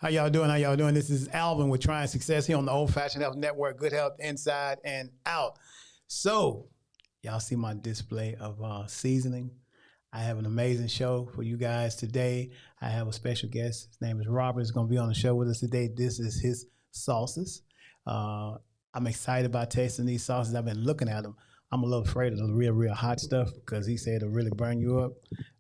How y'all doing? How y'all doing? This is Alvin with Trying Success here on the Old Fashioned Health Network. Good health inside and out. So, y'all see my display of seasoning. I have an amazing show for you guys today. I have a special guest. His name is Robert. He's going to be on the show with us today. This is his sauces. I'm excited about tasting these sauces. I've been looking at them. I'm a little afraid of the real hot stuff because he said it'll really burn you up.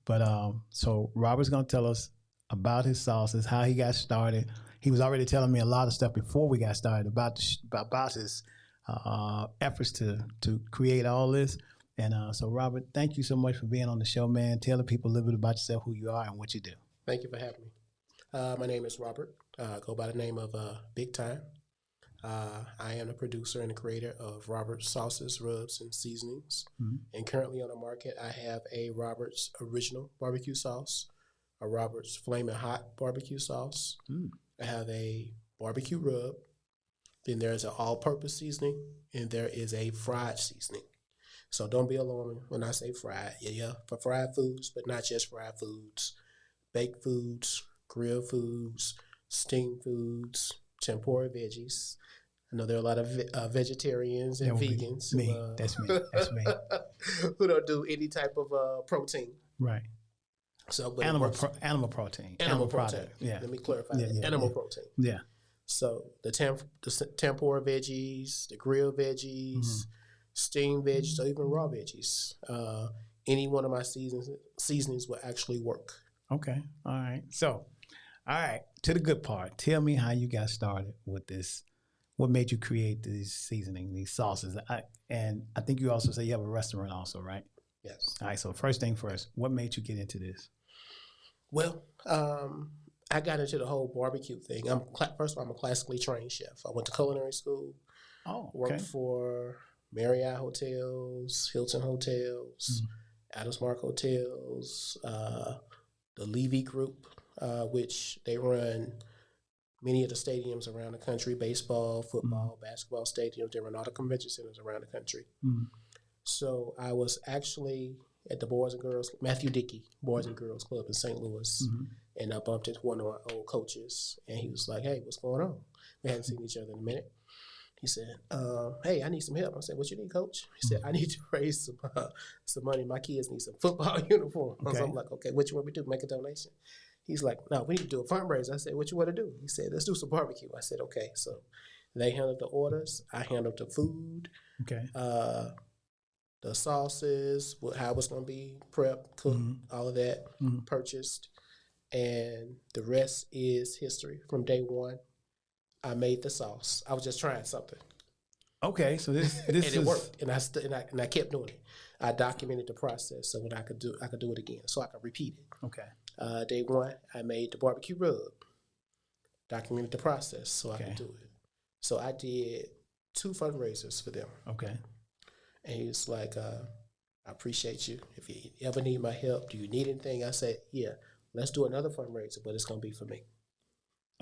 But so Robert's going to tell us about his sauces, how he got started. He was already telling me a lot of stuff before we got started about his efforts to create all this. And so, Robert, thank you so much for being on the show, man. Tell the people a little bit about yourself, who you are, and what you do. Thank you for having me. My name is Robert. I go by the name of Big Time. I am the producer and the creator of Robert's Sauces, Rubs, and Seasonings. Mm-hmm. And currently on the market, I have a Robert's Original Barbecue Sauce, a Robert's Flamin' Hot Barbecue Sauce. Mm. I have a barbecue rub. Then there's an all-purpose seasoning, and there is a fried seasoning. So don't be alarmed when I say fried. Yeah, for fried foods, but not just fried foods. Baked foods, grilled foods, steamed foods, tempura veggies. I know there are a lot of vegetarians and vegans. Me. That's me. That's me. Who don't do any type of protein. Right. So, animal protein. Animal protein. Yeah. Let me clarify that. Animal protein. Yeah. So the tempura veggies, the grilled veggies, mm-hmm. steamed veggies, or even raw veggies. Any one of my seasonings will actually work. Okay. All right. So, all right. To the good part. Tell me how you got started with this. What made you create these seasoning, these sauces? And I think you also say you have a restaurant also, right? Yes. All right. So first thing first, what made you get into this? Well, I got into the whole barbecue thing. First of all, I'm a classically trained chef. I went to culinary school. Oh, okay. Worked for Marriott Hotels, Hilton Hotels, Adams Mark Hotels, the Levy Group, which they run many of the stadiums around the country, baseball, football, basketball stadiums. They run all the convention centers around the country. Mm. So I was actually at the Boys and Girls, Matthew Dickey Boys and Girls Club in St. Louis, and I bumped into one of my old coaches, and he was like, "Hey, what's going on?" We hadn't seen each other in a minute. He said, "Hey, I need some help." I said, "What you need, Coach?" He said, "I need to raise some money. My kids need some football uniforms." Okay. So I'm like, "Okay, what you want me to do? Make a donation?" He's like, "No, we need to do a fundraiser." I said, "What you want to do?" He said, "Let's do some barbecue." I said, "Okay." So they handled the orders. I handled the food. Okay. The sauces, how it's going to be prepped, cooked, all of that, purchased. And the rest is history. From day one, I made the sauce. I was just trying something. Okay, so this and it worked, and I kept doing it. I documented the process so when I could do it again, so I could repeat it. Okay. Day one, I made the barbecue rub. Documented the process so I could do it. So I did 2 fundraisers for them. Okay. And he was like, "I appreciate you. If you ever need my help, do you need anything?" I said, "Yeah, let's do another fundraiser, but it's going to be for me."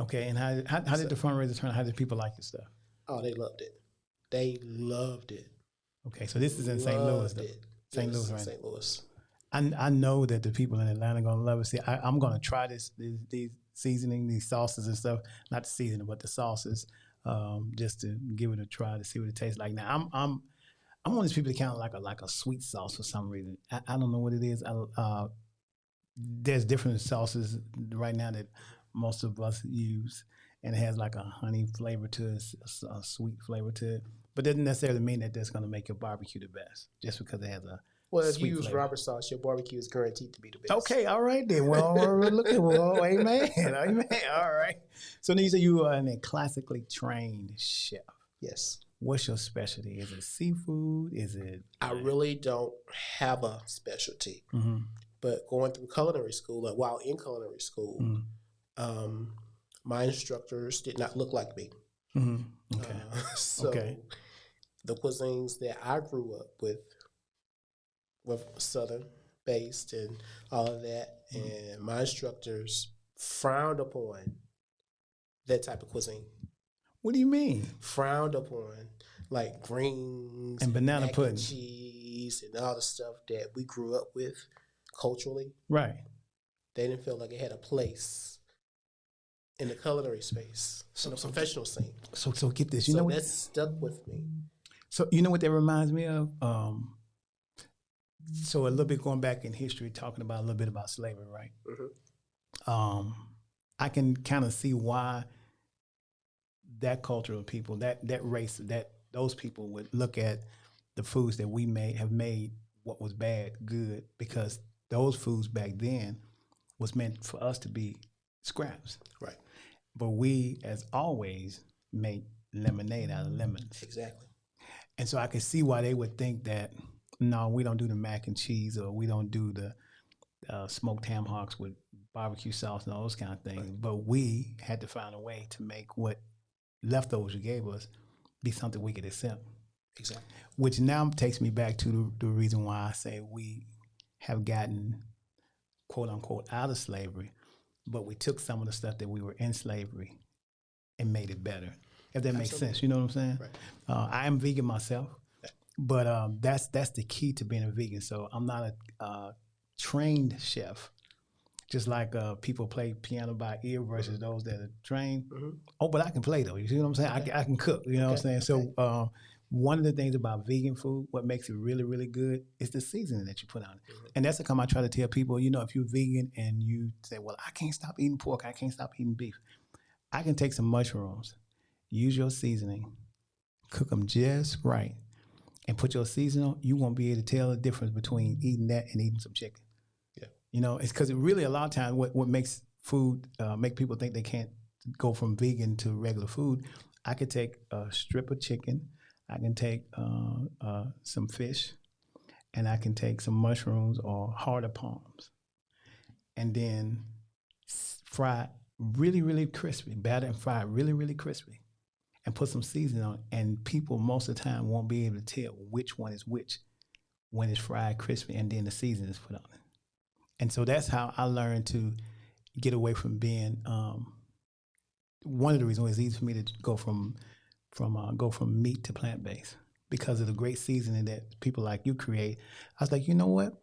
Okay, and how did the fundraiser turn out? How did people like your stuff? Oh, they loved it. They loved it. Okay, so this is in St. Louis, though. St. Louis, right? St. Louis. I know that the people in Atlanta are going to love it. See, I'm going to try these seasoning, these sauces and stuff. Not the seasoning, but the sauces, just to give it a try to see what it tastes like. Now, I'm one of these people that kind of like a sweet sauce for some reason. I don't know what it is. There's different sauces right now that most of us use, and it has like a honey flavor to it, a sweet flavor to it. But it doesn't necessarily mean that that's going to make your barbecue the best, just because it has a if you use flavor. Robert sauce, your barbecue is guaranteed to be the best. Okay, all right then. Well, amen. Amen. All right. So then you say you are a classically trained chef. Yes. What's your specialty? Is it seafood? Is it? I really don't have a specialty. Mm-hmm. But going through culinary school, while in culinary school, my instructors did not look like me. Mm-hmm. Okay. The cuisines that I grew up with were Southern based and all of that, and my instructors frowned upon that type of cuisine. What do you mean? Frowned upon, like greens and banana pudding, and cheese, and all the stuff that we grew up with culturally. Right. They didn't feel like it had a place in the culinary space, in the professional scene. So get this. So that's stuck with me. So you know what that reminds me of? So a little bit going back in history, talking about a little bit about slavery, right? Mm-hmm. I can kind of see why that culture of people, that race, those people would look at the foods that we have made what was bad good, because those foods back then was meant for us to be scraps. Right. But we, as always, make lemonade out of lemons. Exactly. And so I can see why they would think that, no, we don't do the mac and cheese, or we don't do the smoked ham hocks with barbecue sauce and all those kind of things. Right. But we had to find a way to make what leftovers you gave us be something we could accept. Exactly. Which now takes me back to the reason why I say we have gotten, quote unquote, out of slavery, but we took some of the stuff that we were in slavery and made it better. If that makes sense, you know what I'm saying? Right. I am vegan myself, but that's the key to being a vegan. So I'm not a trained chef, just like people play piano by ear versus those that are trained. Mm-hmm. Oh, but I can play though. You see what I'm saying? Okay. I can cook. You know what I'm saying? So one of the things about vegan food, what makes it really, really good, is the seasoning that you put on it. Mm-hmm. And that's the time I try to tell people, you know, if you're vegan and you say, well, I can't stop eating pork, I can't stop eating beef, I can take some mushrooms, use your seasoning, cook them just right, and put your seasoning on. You won't be able to tell the difference between eating that and eating some chicken. Yeah, you know, it's because it really a lot of times what makes food make people think they can't go from vegan to regular food. I could take a strip of chicken, I can take some fish, and I can take some mushrooms or harder palms, and then fry really, really crispy, batter and fry really, really crispy, and put some seasoning on it. And people most of the time won't be able to tell which one is which when it's fried crispy and then the seasoning is put on it. And so that's how I learned to get away from being one of the reasons it's easy for me to go from meat to plant-based, because of the great seasoning that people like you create. I was like, you know what?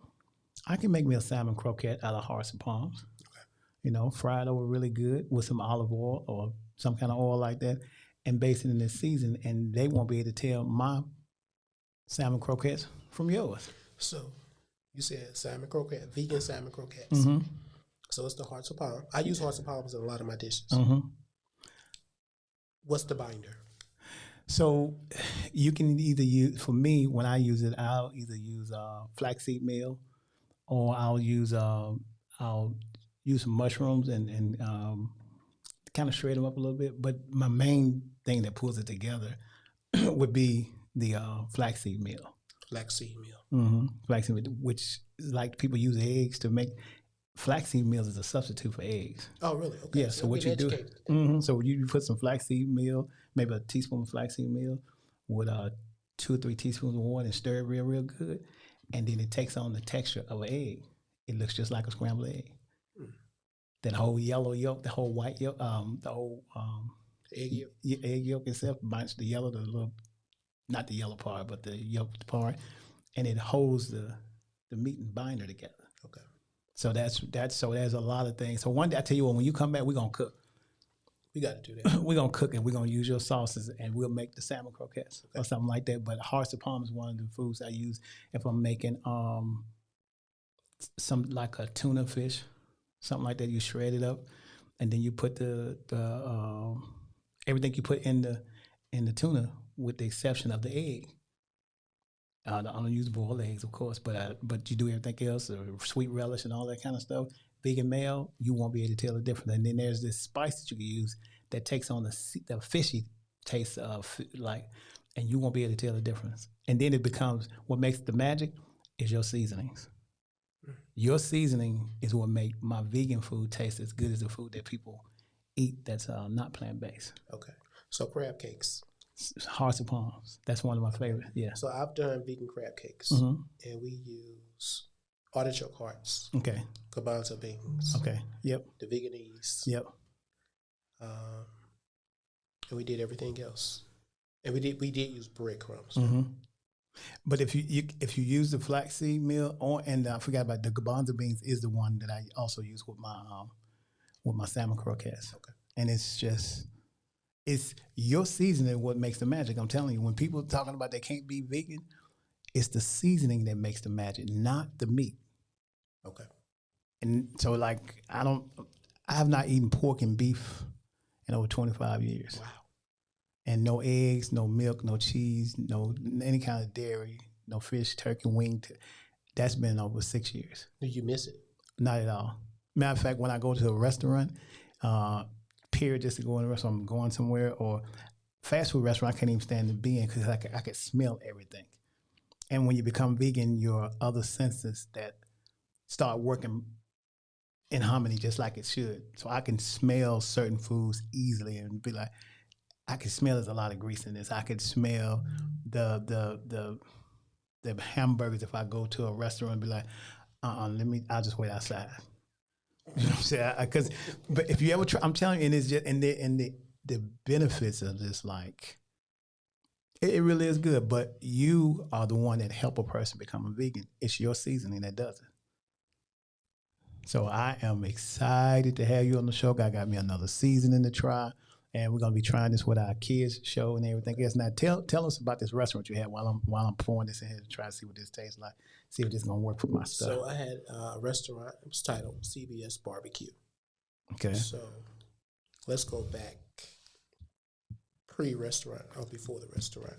I can make me a salmon croquette out of hearts and palms. Okay. You know, fry it over really good with some olive oil or some kind of oil like that, and base it in this season, and they won't be able to tell my salmon croquettes from yours. So you said salmon croquette, vegan salmon croquettes. Mm-hmm. So it's the hearts of palm. I use hearts of palms in a lot of my dishes. Mm-hmm. What's the binder? So you can either use, for me, when I use it, I'll either use flaxseed meal, or I'll use some mushrooms and kind of shred them up a little bit. But my main thing that pulls it together would be the flaxseed meal. Flaxseed meal. Mm-hmm. Flaxseed meal, which is like people use eggs to make. Flaxseed meal is a substitute for eggs. Oh, really? Okay. Yeah. So what you do? Mm-hmm, so you put some flaxseed meal, maybe a teaspoon of flaxseed meal, with 2 or 3 teaspoons of water, and stir it real, real good, and then it takes on the texture of an egg. It looks just like a scrambled egg. Mm. That whole yellow yolk, the whole white yolk, the whole egg yolk. Egg yolk itself binds the yellow, the little, not the yellow part, but the yolk part, and it holds the meat and binder together. Okay. So that's so there's a lot of things. So one day I tell you what, when you come back, we're gonna cook. We got to do that. We're gonna cook, and we're gonna use your sauces, and we'll make the salmon croquettes or something like that. But hearts of palm is one of the foods I use if I'm making some like a tuna fish, something like that. You shred it up, and then you put the everything you put in the tuna, with the exception of the egg. I don't use boiled eggs, of course, but you do everything else, or sweet relish and all that kind of stuff. Vegan mayo, you won't be able to tell the difference. And then there's this spice that you can use that takes on the fishy taste of and you won't be able to tell the difference. And then it becomes, what makes the magic is your seasonings. Your seasoning is what make my vegan food taste as good as the food that people eat that's not plant-based. Okay. So crab cakes. Hearts of palms. That's one of my favorites. Yeah. So I've done vegan crab cakes, and we use artichoke hearts. Okay. Garbanzo beans. Okay. Yep. The veganese. Yep. And we did everything else, and we did use breadcrumbs. Mm-hmm. But if you use the flaxseed meal, and I forgot about the garbanzo beans, is the one that I also use with my salmon croquettes. Okay. And it's your seasoning what makes the magic. I'm telling you, when people are talking about they can't be vegan, it's the seasoning that makes the magic, not the meat. Okay. And so, like, I have not eaten pork and beef in over 25 years. Wow. And no eggs, no milk, no cheese, no any kind of dairy, no fish, turkey, wing. That's been over 6 years. Do you miss it? Not at all. Matter of fact, when I go to a restaurant, period, just to go in a restaurant, I'm going somewhere, or fast food restaurant, I can't even stand to be in because I could smell everything. And when you become vegan, your other senses that start working in harmony just like it should. So I can smell certain foods easily and be like, I can smell there's a lot of grease in this. I could smell the hamburgers if I go to a restaurant and be like, I'll just wait outside. You know what I'm saying? But if you ever try, I'm telling you, and it's just and the benefits of this, like it really is good. But you are the one that help a person become a vegan. It's your seasoning that does it. So I am excited to have you on the show. God got me another seasoning to try, and we're gonna be trying this with our kids show and everything else. Now tell us about this restaurant you had while I'm pouring this in here to try to see what this tastes like. See if this is gonna work for my stuff. So I had a restaurant. It was titled CBS Barbecue. Okay. So let's go back pre-restaurant or before the restaurant.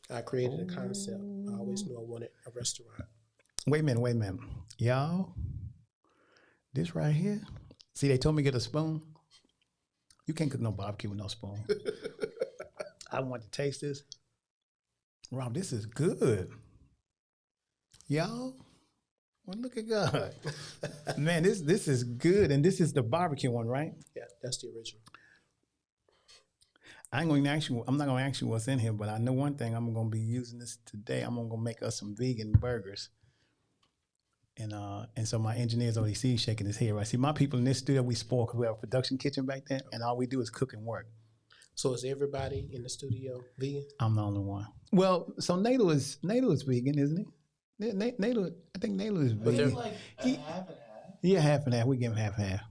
I created a concept. I always knew I wanted a restaurant. Wait a minute. Y'all, this right here. See, they told me to get a spoon. You can't cook no barbecue with no spoon. I want to taste this. Rob, this is good. Y'all, well, look at God. Man, this is good. And this is the barbecue one, right? Yeah, that's the original. I'm not going to ask you what's in here, but I know one thing. I'm going to be using this today. I'm going to make us some vegan burgers. And so my engineer's already shaking his head. Right? See, my people in this studio, we spoil because we have a production kitchen back there, and all we do is cook and work. So is everybody in the studio vegan? I'm the only one. Well, so Nato is vegan, isn't he? Nato, I think Nato is vegan. Like half and half. Yeah, half and half. We give him half and half.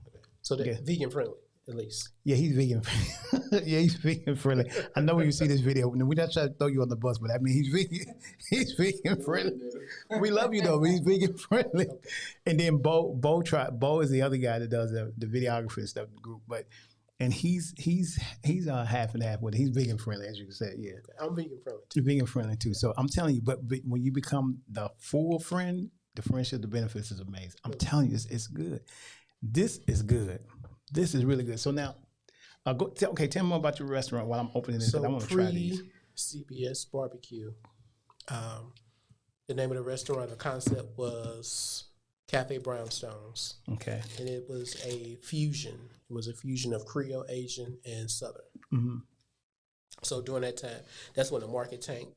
So they're vegan friendly, at least. Yeah, he's vegan. Yeah, he's vegan friendly. I know when you see this video, we're not trying to throw you on the bus, but I mean, he's vegan. He's vegan friendly. We love you though, but he's vegan friendly. Okay. And then Bo is the other guy that does the videography and stuff in the group, and he's half and half with it. He's vegan friendly, as you can say. Yeah, okay. I'm vegan friendly too. You're vegan friendly too. So I'm telling you, but when you become the full friend, the friendship, the benefits is amazing. I'm telling you, it's good. This is good. This is really good. So now, tell me more about your restaurant while I'm opening this. So I want to try these. CBS Barbecue. The name of the restaurant, the concept was Cafe Brownstones. Okay. And it was a fusion. It was a fusion of Creole, Asian, and Southern. Mm-hmm. So during that time, that's when the market tanked.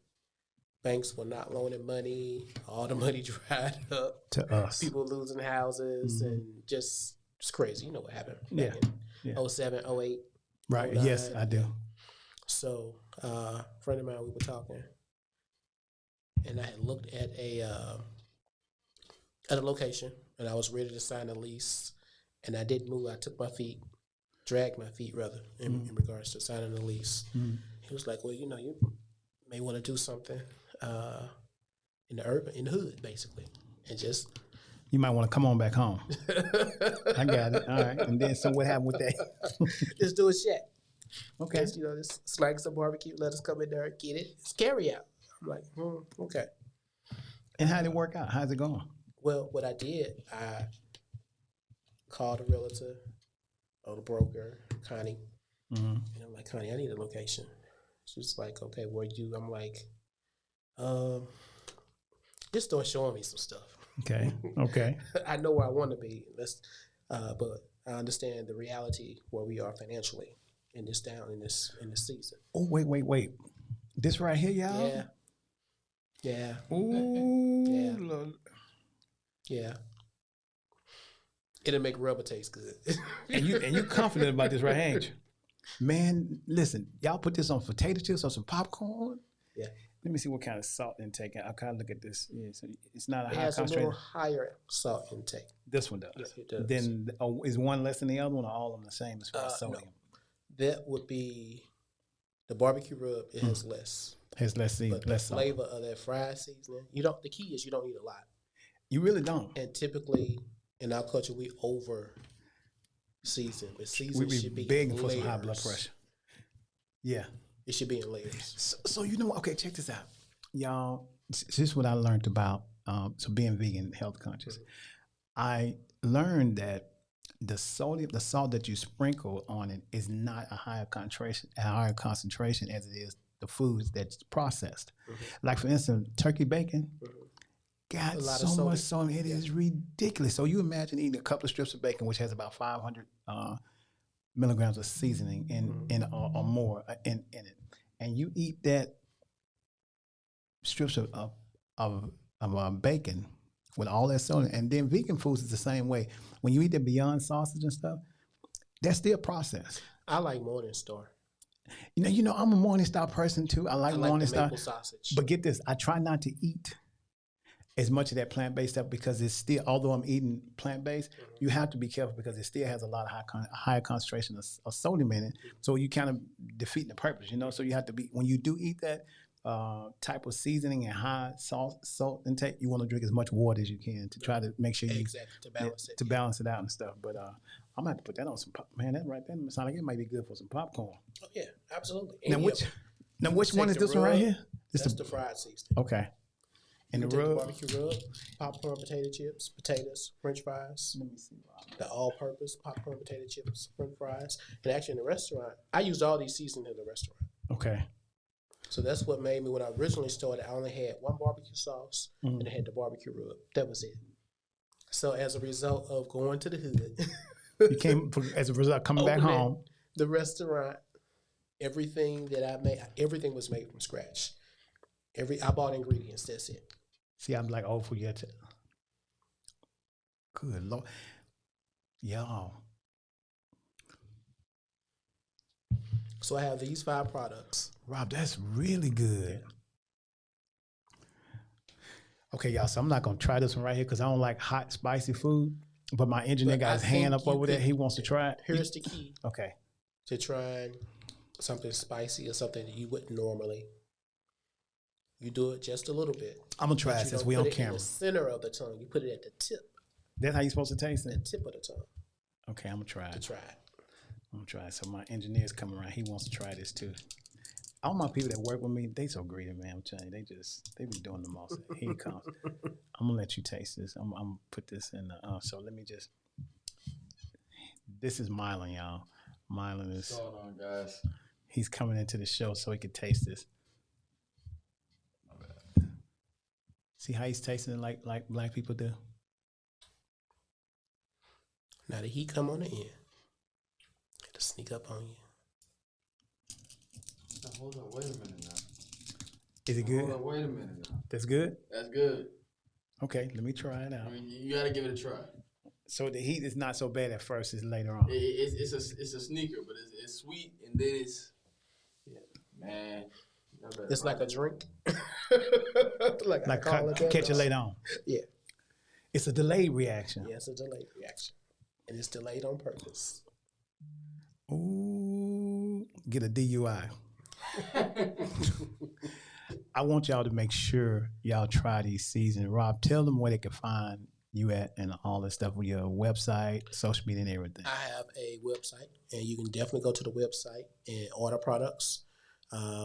Banks were not loaning money. All the money dried up. To us. People losing houses and just it's crazy. You know what happened. Yeah. 07, 08. Right. 09. Yes, I do. So a friend of mine, we were talking. And I had looked at a location, and I was ready to sign a lease, and I didn't move. I dragged my feet rather, in regards to signing a lease. Mm-hmm. He was like, "Well, you may want to do something in the hood, basically, and just." You might want to come on back home. I got it. All right. And then, so what happened with that? Just do a shack. Okay. Just, just slag some barbecue. Let us come in there and get it. It's carry out. I'm like, okay. And how did it work out? How's it going? Well, what I did, I called a realtor or the broker, Connie. Mm-hmm. And I'm like, Connie, I need a location. She's like, okay, where you? I'm like, just start showing me some stuff. Okay. Okay. I know where I want to be. But I understand the reality where we are financially in this season. Oh, wait. This right here, y'all? Yeah. Yeah. Ooh. Yeah. Lord. Yeah. It'll make rubber taste good. and you confident about this, right, ain't you? Man, listen, y'all put this on potato chips or some popcorn? Yeah. Let me see what kind of salt intake. I'll kind of look at this. Yeah, so it's not a high concentrated. It has a little higher salt intake. This one does. Yes, it does. Then is one less than the other one, or all of them the same as far as sodium? No. That would be the barbecue rub. It has less. Has less season, But the less salt. flavor of that fried seasoning, you don't. The key is you don't need a lot. You really don't. And typically in our culture, we over season. But We season be should be begging in for layers. some high blood pressure. Yeah. It should be in layers. So you know what? Okay, check this out, y'all. This is what I learned about so being vegan, health conscious. I learned that the salt that you sprinkle on it is not a higher concentration as it is the foods that's processed. Like for instance, turkey bacon got so much sodium. It is ridiculous. So you imagine eating a couple of strips of bacon, which has about 500 milligrams of seasoning in or more in it, and you eat that strips of bacon with all that sodium. And then vegan foods is the same way. When you eat the Beyond sausage and stuff, that's still processed. I like Morningstar. You know, I'm a Morningstar person too. I like Morningstar maple sausage. But get this, I try not to eat as much of that plant-based stuff because it's still, although I'm eating plant-based, you have to be careful because it still has a lot of higher concentration of sodium in it. So you kind of defeating the purpose, you know? So you have to be, when you do eat that type of seasoning and high salt intake, you want to drink as much water as you can to try to make sure you, to balance it out and stuff. But I'm going to have to put that on some, man, that right there sounds like it might be good for some popcorn. Oh, yeah, absolutely. Now, which one is this one right here? That's the fried seasoning. Okay. And the rub? Barbecue rub, popcorn potato chips, potatoes, french fries. Let me see. The all-purpose popcorn potato chips, french fries. And actually in the restaurant, I used all these seasonings in the restaurant. Okay. So that's what made me, when I originally started, I only had one barbecue sauce and I had the barbecue rub. That was it. So as a result of going to the hood. You came, as a result, coming back home. The restaurant, everything that I made, everything was made from scratch. I bought ingredients, that's it. See, I'm like, oh, forget it. Good Lord. Y'all. So I have these 5 products. Rob, that's really good. Okay, y'all, so I'm not going to try this one right here because I don't like hot, spicy food. But my engineer got his hand up over there. He wants to try it. Here's the key. Okay. To trying something spicy or something that you wouldn't normally. You do it just a little bit. I'm going to try it since we on camera. In the center of the tongue. You put it at the tip. That's how you're supposed to taste it? The tip of the tongue. Okay, I'm going to try it. To try it. I'm going to try it. So my engineer's coming around. He wants to try this too. All my people that work with me, they so greedy, man. I'm telling you, they be doing the most. Here he comes. I'm going to let you taste this. I'm going to put this in the, so let me just, this is Mylan, y'all. Mylan is, what's going on, guys? He's coming into the show so he could taste this. See how he's tasting it like black people do? Now the heat come on the end. It'll sneak up on you. Now, hold on, wait a minute now. Is it good? Hold on, wait a minute now. That's good? That's good. Okay, let me try it out. I mean, you gotta give it a try. So the heat is not so bad at first, it's later on. It's a sneaker, but it's sweet and then it's, man. It's like a drink. like catch it later on. Yeah. It's a delayed reaction. Yeah, it's a delayed reaction. And it's delayed on purpose. Ooh, get a DUI. I want y'all to make sure y'all try these seasons. Rob, tell them where they can find you at and all this stuff with your website, social media, and everything. I have a website, and you can definitely go to the website and order products.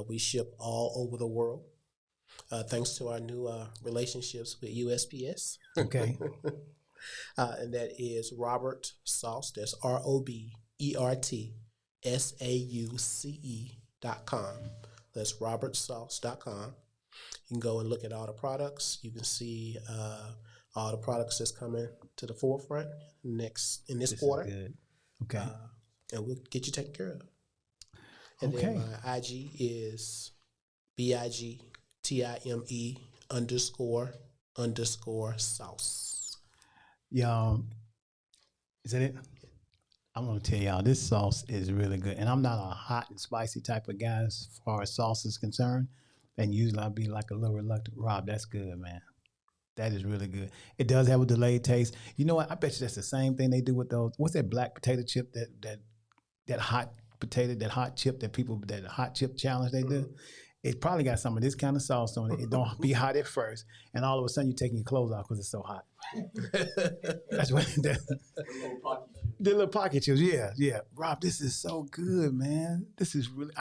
We ship all over the world, thanks to our new relationships with USPS. Okay. And that is Robert Sauce. That's RobertSauce.com. That's robertsauce.com. You can go and look at all the products. You can see all the products that's coming to the forefront in this quarter. Good. Okay. And we'll get you taken care of. And okay. then my IG is BIGTIME__sauce. Y'all, is that it? I want to tell y'all, this sauce is really good. And I'm not a hot and spicy type of guy as far as sauce is concerned. And usually I'll be like a little reluctant. Rob, that's good, man. That is really good. It does have a delayed taste. You know what? I bet you that's the same thing they do with those. What's that black potato chip, that hot potato, that hot chip that hot chip challenge they do. It probably got some of this kind of sauce on it. It don't be hot at first, and all of a sudden you're taking your clothes off because it's so hot. That's what it does. The little pocket chips, yeah. Rob, this is so good, man. This is really,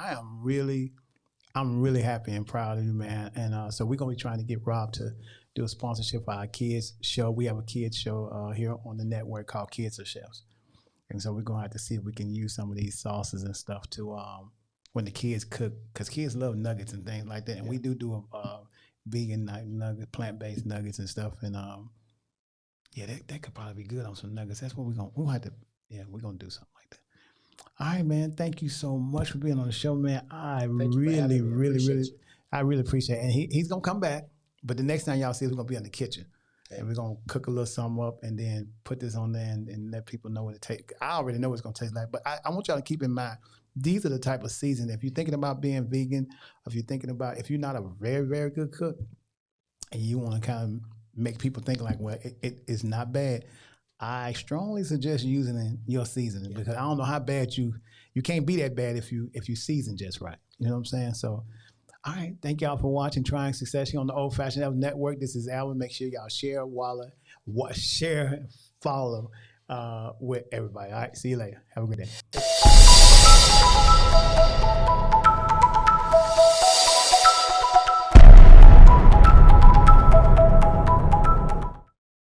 I'm really happy and proud of you, man. And so we're gonna be trying to get Rob to do a sponsorship for our kids show. We have a kids show here on the network called Kids Are Chefs, and so we're gonna have to see if we can use some of these sauces and stuff to when the kids cook, because kids love nuggets and things like that. And we do vegan nuggets, plant-based nuggets and stuff. And yeah, that could probably be good on some nuggets. That's what we'll have to. Yeah, we're gonna do something like that. All right, man. Thank you so much for being on the show, man. I really appreciate it. And he's gonna come back, but the next time y'all see us, we're gonna be in the kitchen. And we're gonna cook a little something up and then put this on there and let people know what it tastes. I already know what it's gonna taste like, but I want y'all to keep in mind, these are the type of seasoning. If you're thinking about being vegan, if you're not a very, very good cook and you want to kind of make people think like, well, it is not bad, I strongly suggest using your seasoning, because I don't know how bad you can't be that bad if you season just right. You know what I'm saying? So, all right, thank y'all for watching Trying Success here on the Old Fashioned Health Network. This is Alvin. Make sure y'all share, follow with everybody. All right, see you later. Have a good day.